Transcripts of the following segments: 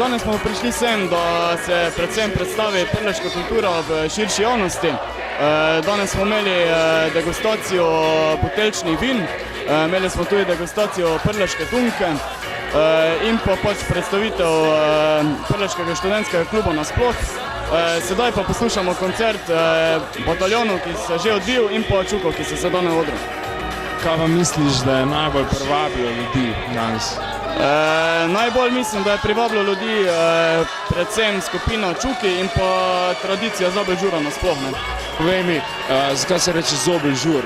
Danes smo prišli sem, da se predvsem predstavi prleška kultura v širši javnosti. Danes smo imeli degustacijo buteljčnih vin, imeli smo tudi degustacijo prleške tunke in pa pač predstavitev prleškega študentskega kluba nasploh. Sedaj pa poslušamo koncert bataljonov, ki se že odvil, in pa Čukov, ki se sedaj na odru. Kaj pa misliš, da je najbolj privabilo ljudi danes? Najbolj mislim, da je privabilo ljudi predvsem skupina Čuki in pa tradicija Zobel žura nasploh. Povej mi, zakaj se reče Zobel žur?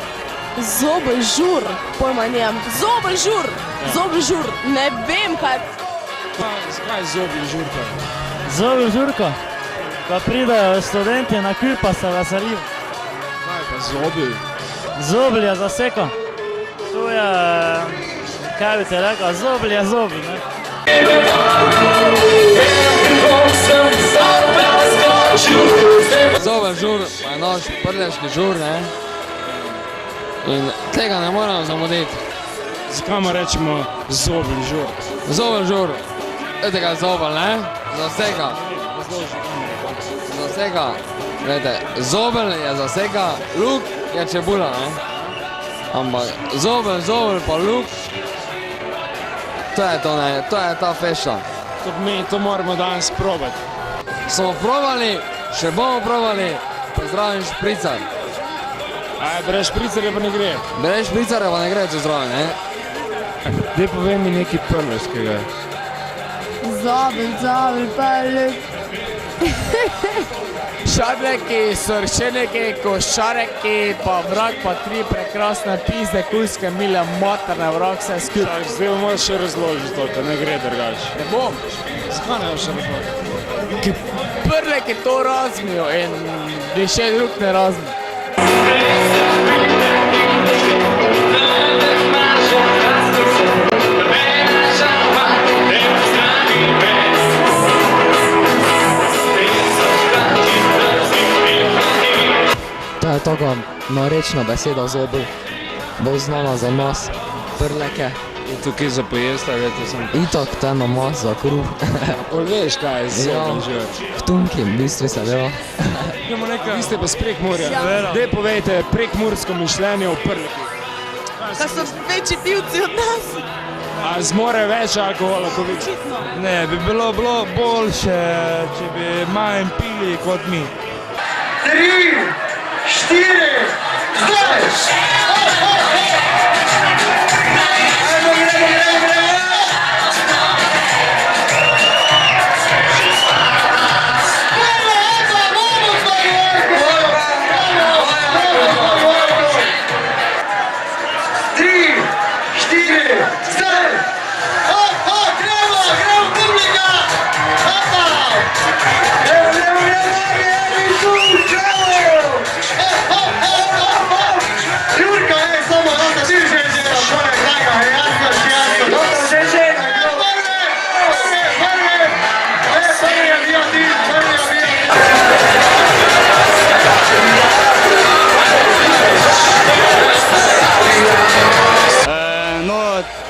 Zobel žur, pojma nijem. Zobel žur, Zobel žur, ne vem kaj. Zakaj je Zobel žurka? Zobel žurka, ko pridajo študenti na kup, pa se veselijo. Kaj je pa Zobel? Zobel je zaseka. To je, kaj bi te rekel, Zobel je Zobel, ne? Zobel žur je naš prleški žur, ne? In tega ne moramo zamuditi. Zakaj mu rečemo Zobel žur? Zobel žur, vete kaj je Zobel, ne? Zaseka. Zaseka, vete, Zobel je zaseka, luk je čebula, ne? Ampak Zobel pa luk, to je to, ne? To je ta fešta. Mi to moramo danes probati. Smo probali, še bomo probali, pozdravim špricar. Brez špricarja pa ne gre. Brez špricarja pa ne gre čez zraven, ne? Daj povej mi nekaj prleškega. Zobel, prlek. Šadleki, sršeneki, košareki, pa vrak, pa tri prekrasne pizde, kujske, mile, materne, vrak, vse skupaj. Zdaj bomo še razložiti to, da ne gre drugače. Ne bom. Zakaj ne boš še razložiti? Ki prleki to razmijo in še drug ne razmijo. To je taka narečna beseda Zobel, bolj znana za nas, prleke. In tukaj za pojesti, ali to sem? Itak to je namaz za kruh. Pol veš, kaj je Zobel žur? V tunki, v bistvu se dela. Vi ste pa s Prekmurja. Daj povejte prekmursko mišljenje o prlekih. Kaj so večji pivci od nas? A zmore več alkohola kot vi? Ne, bi bilo boljše, če bi manj pili kot mi. 3, 4, zdaj!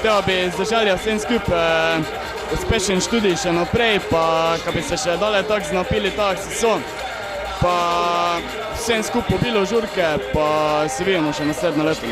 Tega bi zaželja vsem skupaj uspešen študij še naprej, pa ko bi se še dale tako znapili, tako si so. Pa vsem skupaj pobilo žurke, pa se vidimo še naslednje leto.